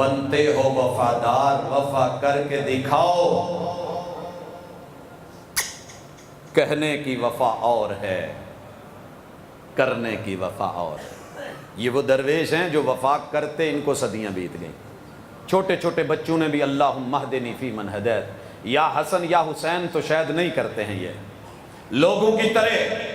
بنتے ہو وفادار وفا کر کے دکھاؤ، کہنے کی وفا اور ہے کرنے کی وفا اور ہے۔ یہ وہ درویش ہیں جو وفا کرتے ان کو صدیاں بیت گئیں۔ چھوٹے چھوٹے بچوں نے بھی اللہم اہدنی فیمن ہدیت، یا حسن یا حسین تو شاید نہیں کرتے ہیں، یہ لوگوں کی طرح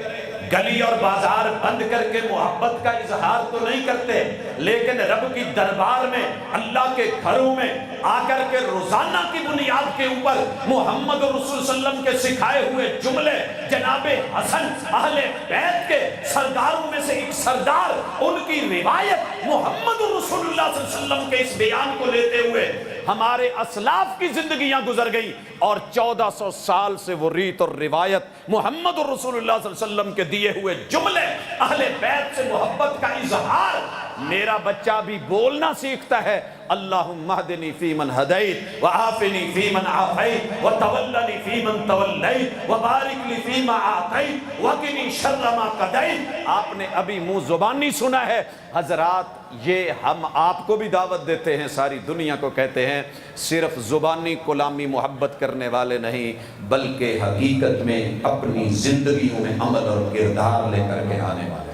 گلی اور بازار بند کر کے محبت کا اظہار تو نہیں کرتے، لیکن رب کی دربار میں اللہ کے گھروں میں آ کر کے روزانہ کی بنیاد کے اوپر محمد رسول صلی اللہ علیہ وسلم کے سکھائے ہوئے جملے، جناب حسن اہل بیت کے سرداروں میں سے ایک سردار، ان کی روایت محمد رسول اللہ صلی اللہ علیہ وسلم کے اس بیان کو لیتے ہوئے ہمارے اسلاف کی زندگیاں گزر گئی، اور 1400 سال سے وہ ریت اور روایت محمد رسول اللہ صلی اللہ علیہ وسلم کے دیے ہوئے جملے، اہل بیت سے محبت کا اظہار میرا بچہ بھی بولنا سیکھتا ہے۔ اللہم اہدنی فیمن ہدیت وعافنی فیمن عافیت وتولنی فیمن تولیت وبارک لی فیما اعطیت وقنی شر ما قضیت۔ آپ نے ابھی منہ زبانی سنا ہے حضرات، یہ ہم آپ کو بھی دعوت دیتے ہیں، ساری دنیا کو کہتے ہیں، صرف زبانی کلامی محبت کرنے والے نہیں بلکہ حقیقت میں اپنی زندگیوں میں عمل اور کردار لے کر کے آنے والے۔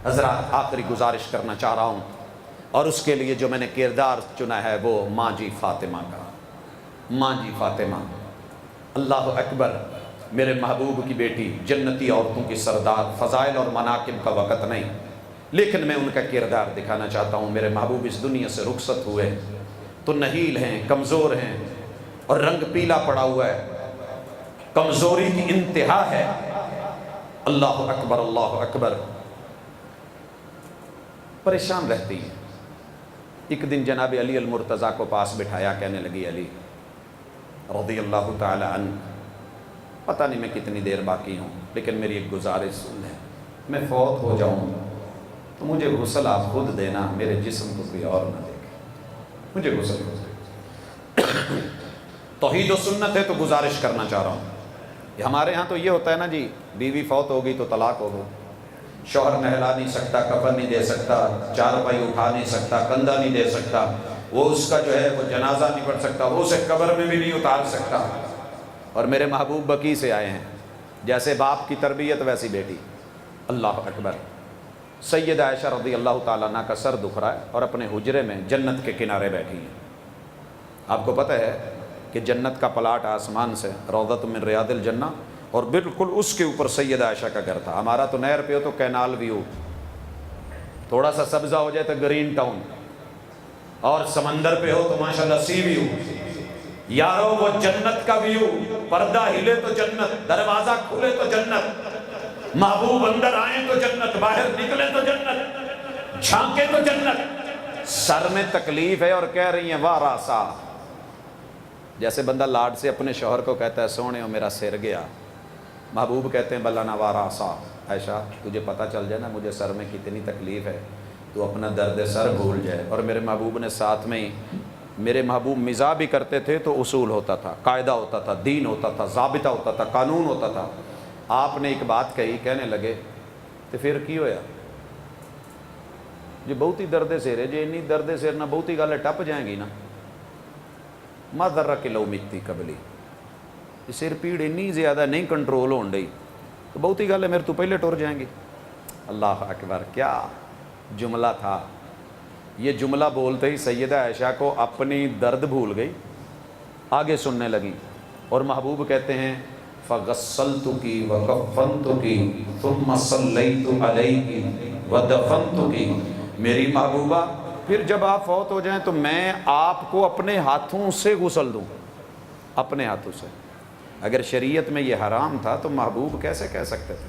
حضرات آخری گزارش کرنا چاہ رہا ہوں، اور اس کے لیے جو میں نے کردار چنا ہے وہ ماں جی فاطمہ کا۔ ماں جی فاطمہ، اللہ اکبر، میرے محبوب کی بیٹی، جنتی عورتوں کی سردار، فضائل اور مناقب کا وقت نہیں، لیکن میں ان کا کردار دکھانا چاہتا ہوں۔ میرے محبوب اس دنیا سے رخصت ہوئے تو نحیل ہیں، کمزور ہیں، اور رنگ پیلا پڑا ہوا ہے، کمزوری کی انتہا ہے۔ اللہ اکبر، اللہ اکبر، پریشان رہتی ہیں۔ ایک دن جناب علی المرتضیٰ کو پاس بٹھایا، کہنے لگی علی رضی اللہ تعالی عنہ، پتہ نہیں میں کتنی دیر باقی ہوں، لیکن میری ایک گزارش سن لیں، میں فوت ہو جاؤں تو مجھے غسل آپ خود دینا، میرے جسم کو کوئی اور نہ دیکھے، مجھے غسل دے۔ توحید و سنت ہے تو گزارش کرنا چاہ رہا ہوں۔ ہمارے ہاں تو یہ ہوتا ہے نا جی، بیوی فوت ہو گئی تو طلاق ہو گئی، شوہر نہلا نہیں سکتا، کفن نہیں دے سکتا، چارپائی اٹھا نہیں سکتا، کندھا نہیں دے سکتا، وہ اس کا جو ہے وہ جنازہ نہیں پڑھ سکتا، وہ اسے قبر میں بھی نہیں اتار سکتا۔ اور میرے محبوب بقی سے آئے ہیں، جیسے باپ کی تربیت ویسی بیٹی۔ اللہ اکبر، سیدہ عائشہ رضی اللہ تعالیٰ عنہ کا سر دکھ رہا ہے اور اپنے حجرے میں جنت کے کنارے بیٹھی ہیں۔ آپ کو پتہ ہے کہ جنت کا پلاٹ آسمان سے روضۃ من ریاض الجنہ، اور بالکل اس کے اوپر سیدہ عائشہ کا گھر تھا۔ ہمارا تو نہر پہ ہو تو کینال ویو، تھوڑا سا سبزہ ہو جائے تو گرین ٹاؤن، اور سمندر پہ ہو تو ماشاءاللہ سی ویو۔ یارو وہ جنت کا ویو، پردہ ہلے تو جنت، دروازہ کھلے تو جنت، محبوب اندر آئیں تو جنت، باہر نکلے تو جنت، جھانکے تو جنت۔ سر میں تکلیف ہے اور کہہ رہی ہیں واہ راسا، جیسے بندہ لاڈ سے اپنے شوہر کو کہتا ہے سونے ہو میرا سر گیا، محبوب کہتے ہیں بلانا واراسا، عائشہ تجھے پتہ چل جائے نا مجھے سر میں کتنی تکلیف ہے، تو اپنا درد سر بھول جائے۔ اور میرے محبوب نے ساتھ میں ہی، میرے محبوب مزاح بھی کرتے تھے تو اصول ہوتا تھا، قاعدہ ہوتا تھا، دین ہوتا تھا، ضابطہ ہوتا تھا، قانون ہوتا تھا۔ آپ نے ایک بات کہی، کہنے لگے تو پھر کی ہویا جو بہت ہی درد سر ہے، جو انی درد سر نہ بہت ہی گالیں ٹپ جائیں گی نا، ما ذرہ کہ لو متی قبلی، سر پیڑ انی زیادہ نہیں کنٹرول ہون ڈئی تو بہت ہی گل ہے میرے تو پہلے ٹر جائیں گے۔ اللہ اکبر، کیا جملہ تھا یہ! جملہ بولتے ہی سیدہ عائشہ کو اپنی درد بھول گئی، آگے سننے لگی، اور محبوب کہتے ہیں فَغَسَّلْتُكِ وَكَفَّنْتُكِ ثُمَّ صَلَّيْتُ عَلَيْكِ وَدَفَنْتُكِ۔ میری محبوبہ پھر جب آپ فوت ہو جائیں تو میں آپ کو اپنے ہاتھوں سے غسل دوں، اپنے ہاتھوں سے۔ اگر شریعت میں یہ حرام تھا تو محبوب کیسے کہہ سکتے تھے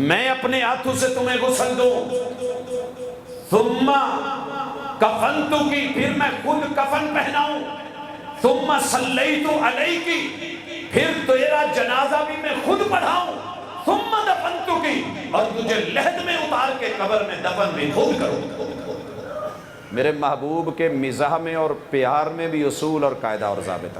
میں اپنے ہاتھوں سے تمہیں غسل دوں؟ ثم کفنتکی، پھر میں خود کفن پہناؤں، ثم صلیت علیکی، پھر تیرا جنازہ بھی میں خود پڑھاؤں، ثم دفنتکی، اور تجھے لحد میں اتار کے قبر میں دفن بھی خود کروں۔ میرے محبوب کے مزاح میں اور پیار میں بھی اصول اور قاعدہ اور ضابطہ۔